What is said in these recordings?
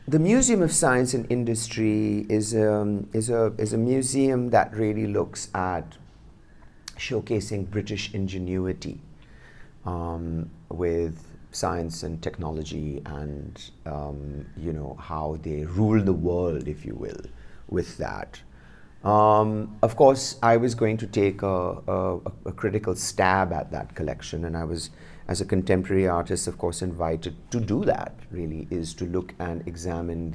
The Museum of Science and Industry is a museum that really looks at showcasing British ingenuity with science and technology, and how they rule the world, if you will, with that. Of course, I was going to take a critical stab at that collection, and I was, as a contemporary artist, of course, invited to do that. Really, is to look and examine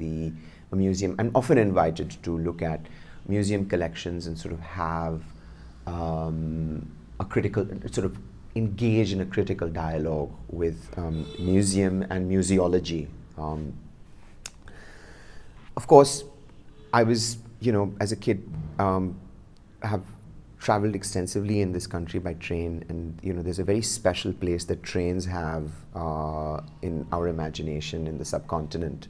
a museum. I'm often invited to look at museum collections and sort of have a critical, sort of engage in a critical dialogue with museum and museology. Of course, I was, as a kid, have traveled extensively in this country by train, and there's a very special place that trains have in our imagination in the subcontinent.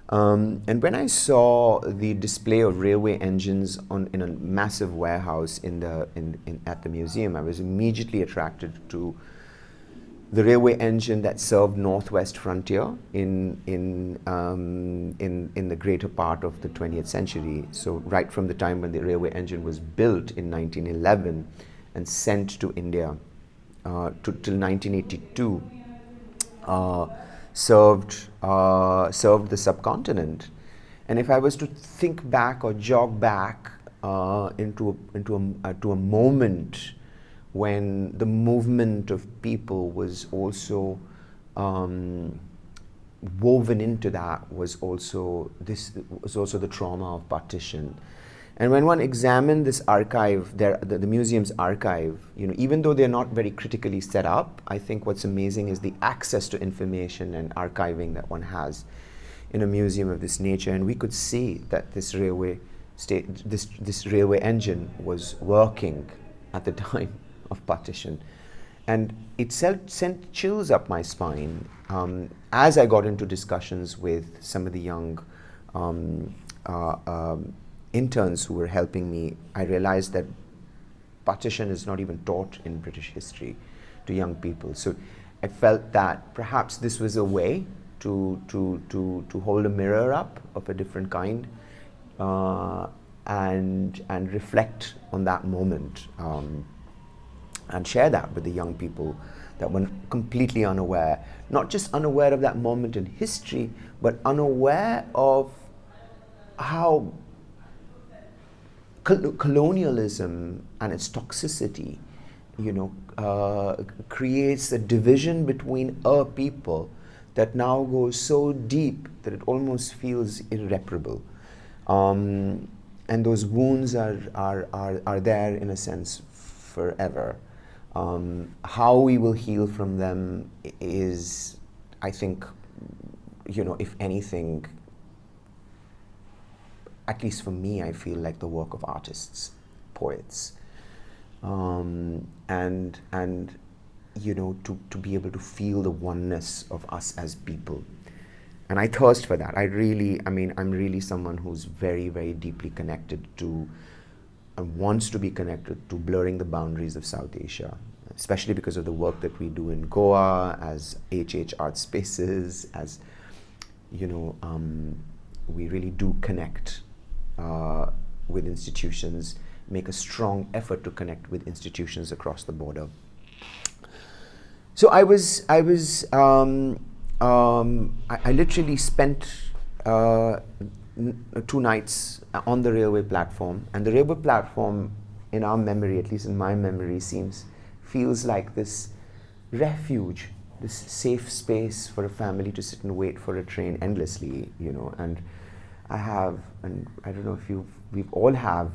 And when I saw the display of railway engines in a massive warehouse at the museum, I was immediately attracted to the railway engine that served Northwest Frontier in the greater part of the 20th century. So right from the time when the railway engine was built in 1911 and sent to India till 1982, served the subcontinent. And if I was to think back or jog back into a moment when the movement of people was also woven into that, was also the trauma of partition. And when one examined this archive, the museum's archive, even though they're not very critically set up, I think what's amazing is the access to information and archiving that one has in a museum of this nature. And we could see that this railway engine was working at the time of partition. And it sent chills up my spine as I got into discussions with some of the young interns who were helping me. I realized that partition is not even taught in British history to young people. So I felt that perhaps this was a way to hold a mirror up of a different kind and reflect on that moment and share that with the young people that were completely unaware, not just unaware of that moment in history, but unaware of how colonialism and its toxicity, creates a division between a people that now goes so deep that it almost feels irreparable. And those wounds are there in a sense forever. How we will heal from them is, I think, if anything, at least for me, I feel like the work of artists, poets, and to be able to feel the oneness of us as people. And I thirst for that. I'm really someone who's very, very deeply connected to and wants to be connected to blurring the boundaries of South Asia, especially because of the work that we do in Goa as HH Art Spaces, as, we really do connect with institutions, make a strong effort to connect with institutions across the border. So I literally spent 2 nights on the railway platform, and the railway platform, in our memory, at least in my memory, feels like this refuge, this safe space for a family to sit and wait for a train endlessly, and I don't know if we all have,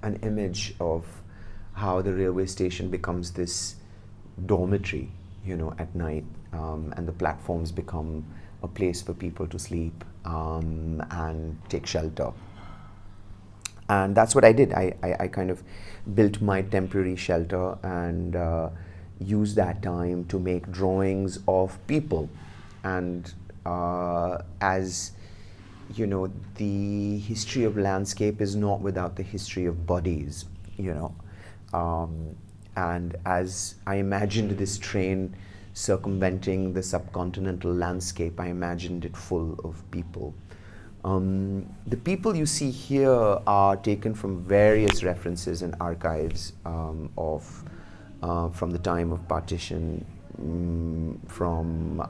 an image of how the railway station becomes this dormitory, at night, and the platforms become a place for people to sleep and take shelter. And that's what I did. I kind of built my temporary shelter and used that time to make drawings of people. And as the history of landscape is not without the history of bodies, and as I imagined this train circumventing the subcontinental landscape, I imagined it full of people. The people you see here are taken from various references and archives from the time of partition, from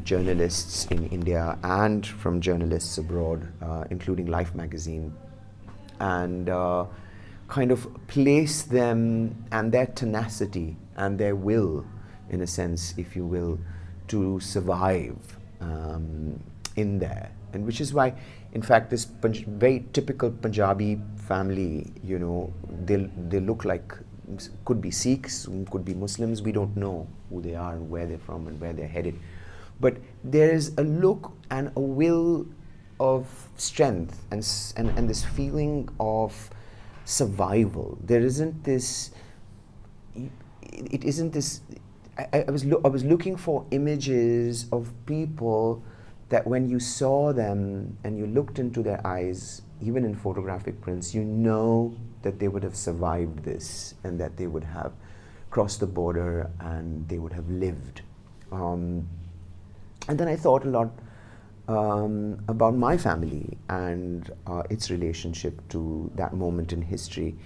journalists in India and from journalists abroad, including Life magazine, and kind of place them and their tenacity and their will, in a sense, if you will, to survive in there. And which is why, in fact, this very typical Punjabi family, they look like, could be Sikhs, could be Muslims, we don't know who they are and where they're from and where they're headed. But there is a look and a will of strength and this feeling of survival. There isn't this, it isn't this, I was looking for images of people that when you saw them and you looked into their eyes, even in photographic prints, you know that they would have survived this and that they would have crossed the border and they would have lived. And then I thought a lot about my family and its relationship to that moment in history,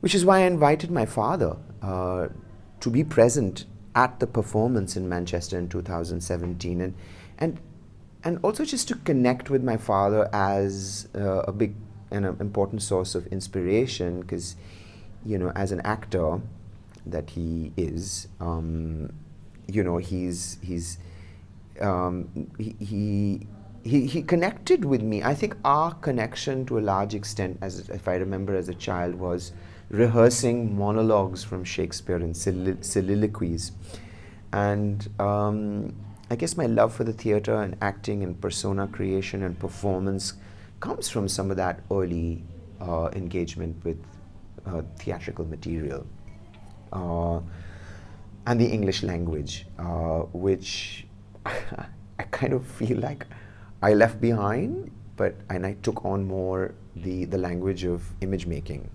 which is why I invited my father to be present at the performance in Manchester in 2017, and also just to connect with my father as a big and an important source of inspiration, because as an actor that he is, he connected with me. I think our connection to a large extent, as if I remember as a child, was rehearsing monologues from Shakespeare and soliloquies. And I guess my love for the theater and acting and persona creation and performance comes from some of that early engagement with theatrical material and the English language, which I kind of feel like I left behind, and I took on more the language of image making.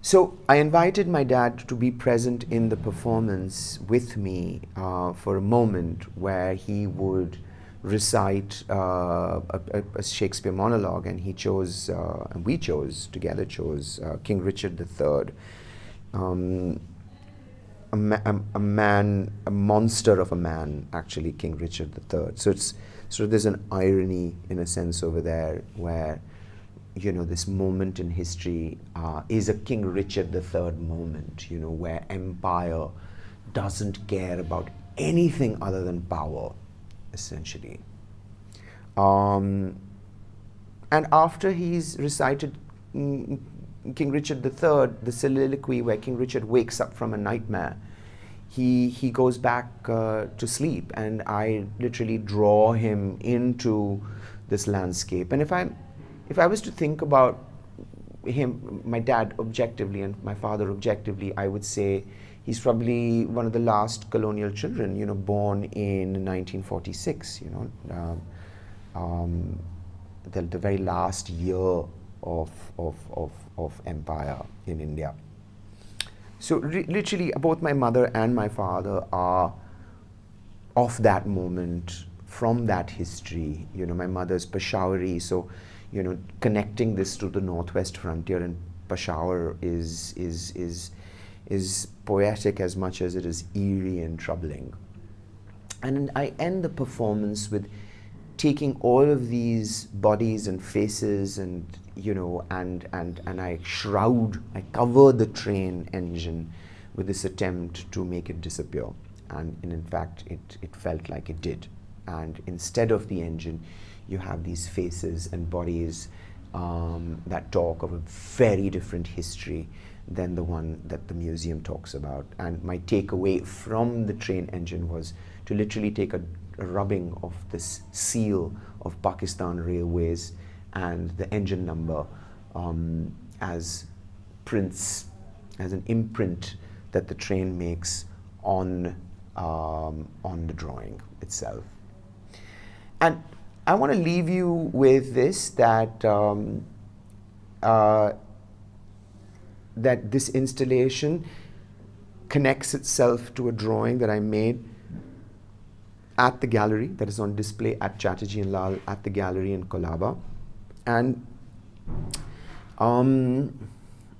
So I invited my dad to be present in the performance with me for a moment where he would recite a Shakespeare monologue, and he chose, and we together chose King Richard III. A monster of a man, actually, King Richard III. So there's an irony in a sense over there where, this moment in history is a King Richard III moment, where empire doesn't care about anything other than power, essentially. And after he's recited King Richard III, the soliloquy where King Richard wakes up from a nightmare, he goes back to sleep, and I literally draw him into this landscape. And if I was to think about him, my dad objectively and my father objectively, I would say he's probably one of the last colonial children, born in 1946, the very last year of empire in India. So literally both my mother and my father are of that moment, from that history. My mother's Peshawari, so connecting this to the northwest frontier in Peshawar is poetic as much as it is eerie and troubling. And I end the performance with taking all of these bodies and faces and I cover the train engine with this attempt to make it disappear. And in fact, it felt like it did. And instead of the engine, you have these faces and bodies that talk of a very different history than the one that the museum talks about. And my takeaway from the train engine was to literally take a rubbing of this seal of Pakistan Railways and the engine number as prints, as an imprint that the train makes on the drawing itself. And I want to leave you with this, that that this installation connects itself to a drawing that I made at the gallery that is on display at Chatterjee and Lal at the gallery in Colaba. And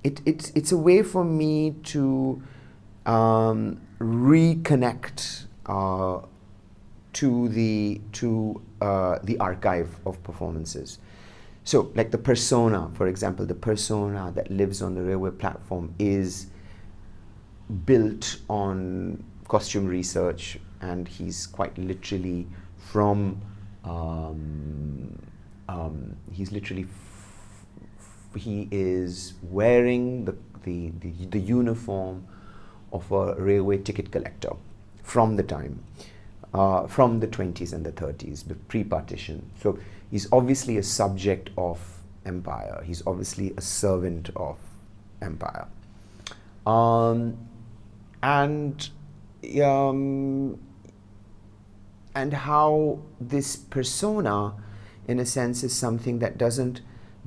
it's a way for me to reconnect to the archive of performances. So, like the persona, for example, the persona that lives on the railway platform is built on costume research, and he's quite literally from he is wearing the uniform of a railway ticket collector from the time, from the 20s and the 30s, pre-partition. So he's obviously a subject of empire. He's obviously a servant of empire. And how this persona, in a sense, is something that doesn't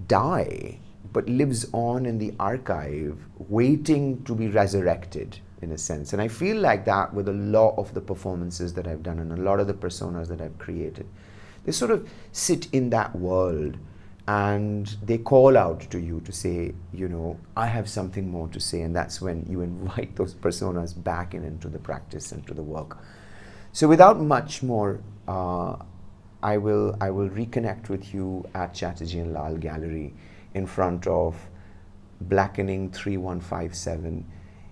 die, but lives on in the archive, waiting to be resurrected, in a sense. And I feel like that with a lot of the performances that I've done and a lot of the personas that I've created. They sort of sit in that world, and they call out to you to say, you know, I have something more to say, and that's when you invite those personas back into the practice and to the work. So without much more, I will reconnect with you at Chatterjee and Lal Gallery in front of Blackening 3157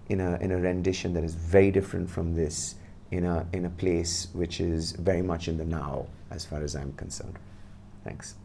in a rendition that is very different from this, in a place which is very much in the now as far as I'm concerned. Thanks.